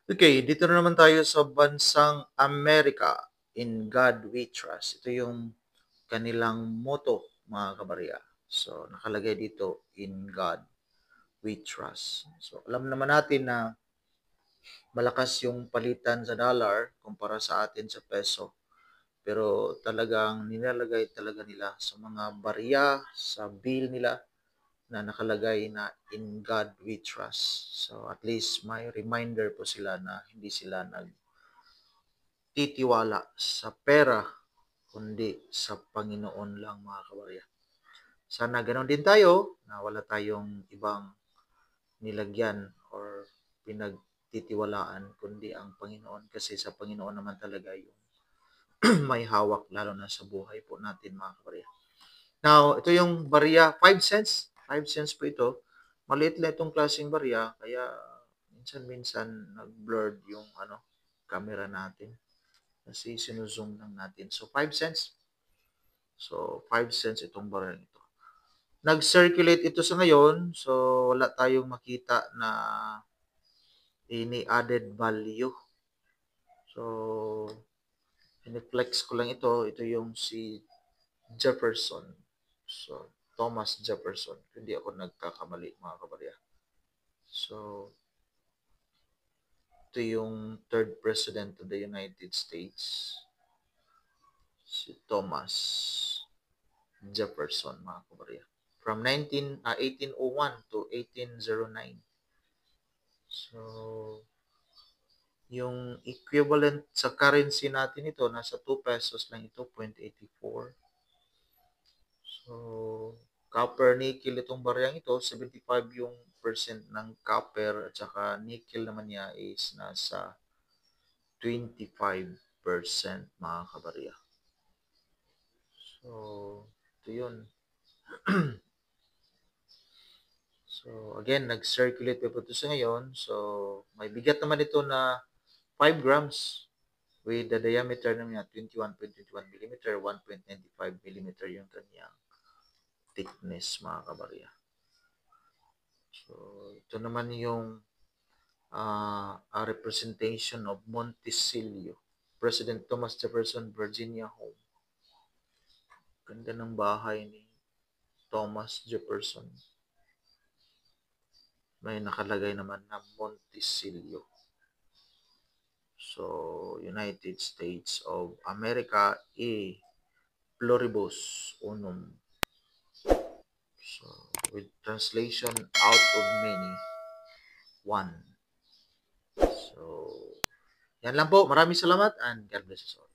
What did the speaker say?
Okay, dito na naman tayo sa bansang Amerika. In God we trust. Ito yung kanilang motto, mga kabarya. So, nakalagay dito, in God we trust. So, alam naman natin na malakas yung palitan sa dollar kumpara sa atin sa peso. Pero talagang nilalagay talaga nila sa mga barya, sa bill nila na nakalagay na in God we trust. So at least may reminder po sila na hindi sila nagtitiwala sa pera kundi sa Panginoon lang, mga kabarya. Sana ganoon din tayo na wala tayong ibang nilagyan or pinagtitiwalaan kundi ang Panginoon, kasi sa Panginoon naman talaga yung may hawak lalo na sa buhay po natin, mga kabarya. Now, ito yung barya, 5 cents. 5 cents po ito. Maliit lang itong klaseng barya, kaya minsan-minsan nag-blurred yung camera natin. Kasi sinuzoom lang natin. So, 5 cents. So, 5 cents itong barya ito. Nag-circulate ito sa ngayon, so wala tayong makita na any added value. So, in-flex ko lang ito. Ito yung si Jefferson. So, Thomas Jefferson. Hindi ako nagkakamali, mga kabarya. So, ito yung third president of the United States. Si Thomas Jefferson, mga kabarya. From 1801 to 1809. So, yung equivalent sa currency natin ito, nasa 2 pesos lang ito, 0.84. So, copper, nickel itong baryang ito, 75 yung percent ng copper at saka nickel naman niya is nasa 25%, mga kabarya. So, ito yun. So, again, nag-circulate pa ito sa ngayon. So, may bigat naman ito na 5 grams with the diameter naman niya 21.21 mm, 1.95 mm yung kanyang thickness, mga kabarya. So, ito naman yung a representation of Monticello. President Thomas Jefferson, Virginia home. Ganda ng bahay ni Thomas Jefferson. May nakalagay naman na Monticello. So, United States of America, pluribus unum. So, with translation, out of many, one. So, yan lang po. Maraming salamat and God bless us all.